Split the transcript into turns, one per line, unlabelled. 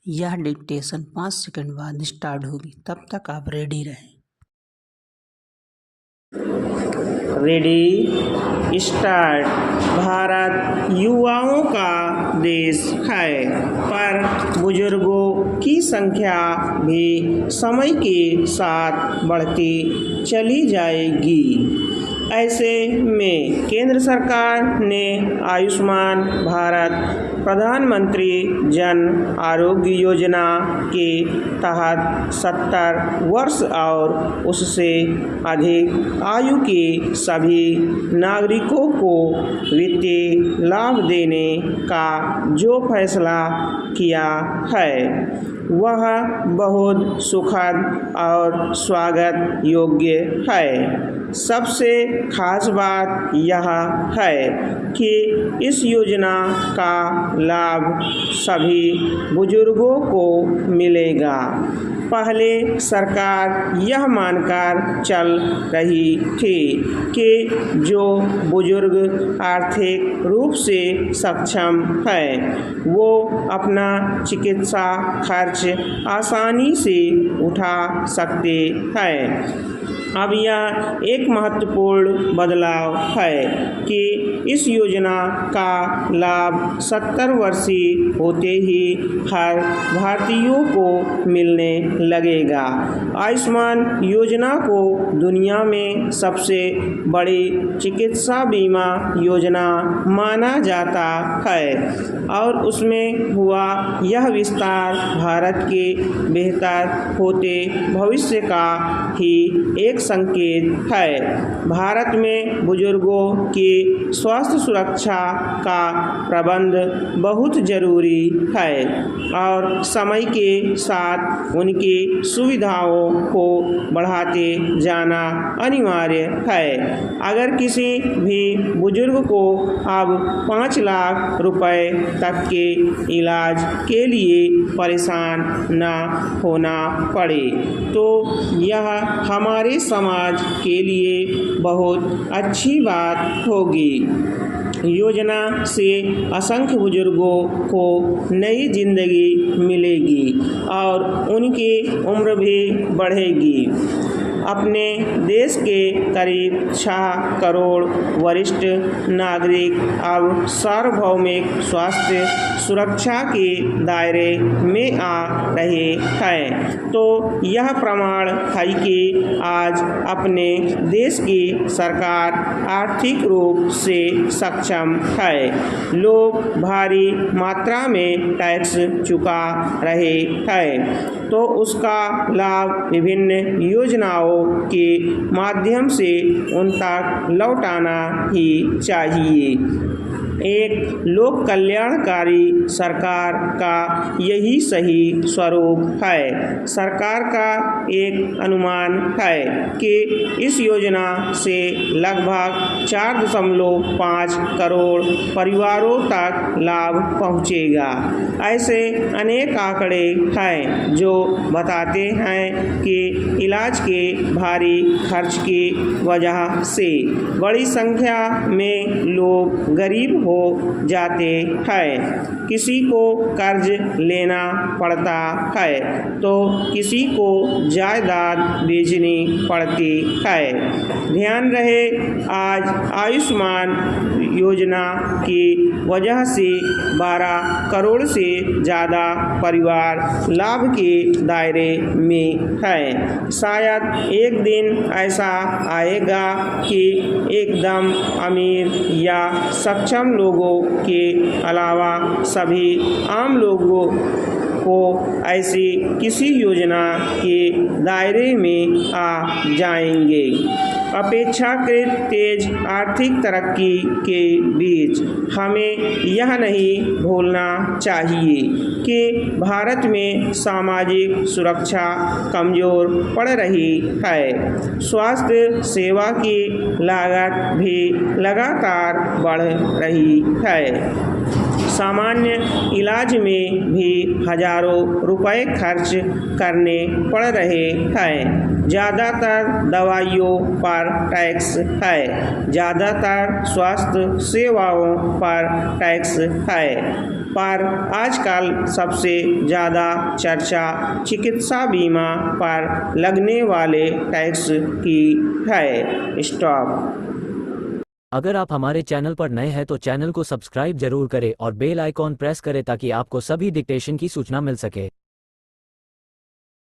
यह dictation 5 second बाद start होगी, तब तक आप रेडी रहें।
Ready start. भारत युवाओं का देश है, पर बुजुर्गों की संख्या भी समय के साथ बढ़ती चली जाएगी। ऐसे में केंद्र सरकार ने आयुष्मान भारत प्रधानमंत्री जन आरोग्य योजना के तहत 70 वर्ष और उससे अधिक आयु के सभी नागरिकों को वित्तीय लाभ देने का जो फैसला किया है वह बहुत सुखद और स्वागत योग्य है। सबसे खास बात यह है कि इस योजना का लाभ सभी बुजुर्गों को मिलेगा। पहले सरकार यह मानकर चल रही थी कि जो बुजुर्ग आर्थिक रूप से सक्षम है वो अपना चिकित्सा खर्च आसानी से उठा सकते हैं। अब यह एक महत्वपूर्ण बदलाव है कि इस योजना का लाभ 70 वर्षीय होते ही हर भारतीयों को मिलने लगेगा। आयुष्मान योजना को दुनिया में सबसे बड़ी चिकित्सा बीमा योजना माना जाता है और उसमें हुआ यह विस्तार भारत के बेहतर होते भविष्य का ही एक संकेत है। भारत में बुजुर्गों की स्वास्थ्य सुरक्षा का प्रबंध बहुत जरूरी है और समय के साथ उनकी सुविधाओं को बढ़ाते जाना अनिवार्य है। अगर किसी भी बुजुर्ग को अब 5 लाख रुपए तक के इलाज के लिए परेशान न होना पड़े तो यह हमारे समाज के लिए बहुत अच्छी बात होगी। योजना से असंख्य बुजुर्गों को नई जिंदगी मिलेगी और उनकी उम्र भी बढ़ेगी। अपने देश के करीब 6 करोड़ वरिष्ठ नागरिक अब सार्वभौमिक स्वास्थ्य सुरक्षा के दायरे में आ रहे हैं। तो यह प्रमाण है कि आज अपने देश की सरकार आर्थिक रूप से सक्षम है। लोग भारी मात्रा में टैक्स चुका रहे हैं तो उसका लाभ विभिन्न योजनाओं के माध्यम से उन तक लौटाना ही चाहिए। एक लोक कल्याणकारी सरकार का यही सही स्वरूप है। सरकार का एक अनुमान है कि इस योजना से लगभग 4.5 करोड़ परिवारों तक लाभ पहुंचेगा। ऐसे अनेक आंकड़े हैं जो बताते हैं कि इलाज के भारी खर्च की वजह से बड़ी संख्या में लोग गरीब हो जाते हैं। किसी को कर्ज लेना पड़ता है तो किसी को जायदाद बेचनी पड़ती है। ध्यान रहे आज आयुष्मान योजना की वजह से 12 करोड़ से ज़्यादा परिवार लाभ के दायरे में है। शायद एक दिन ऐसा आएगा कि एकदम अमीर या सक्षम लोगों के अलावा सभी आम लोगों को ऐसी किसी योजना के दायरे में आ जाएंगे। अपेक्षाकृत तेज आर्थिक तरक्की के बीच हमें यह नहीं भूलना चाहिए कि भारत में सामाजिक सुरक्षा कमज़ोर पड़ रही है। स्वास्थ्य सेवा की लागत भी लगातार बढ़ रही है। सामान्य इलाज में भी हजारों रुपए खर्च करने पड़ रहे हैं। ज़्यादातर दवाइयों पर टैक्स है, ज़्यादातर स्वास्थ्य सेवाओं पर टैक्स है, पर आजकल सबसे ज़्यादा चर्चा चिकित्सा बीमा पर लगने वाले टैक्स की है। स्टॉप।
अगर आप हमारे चैनल पर नए हैं तो चैनल को सब्सक्राइब जरूर करें और बेल आइकॉन प्रेस करें ताकि आपको सभी डिक्टेशन की सूचना मिल सके।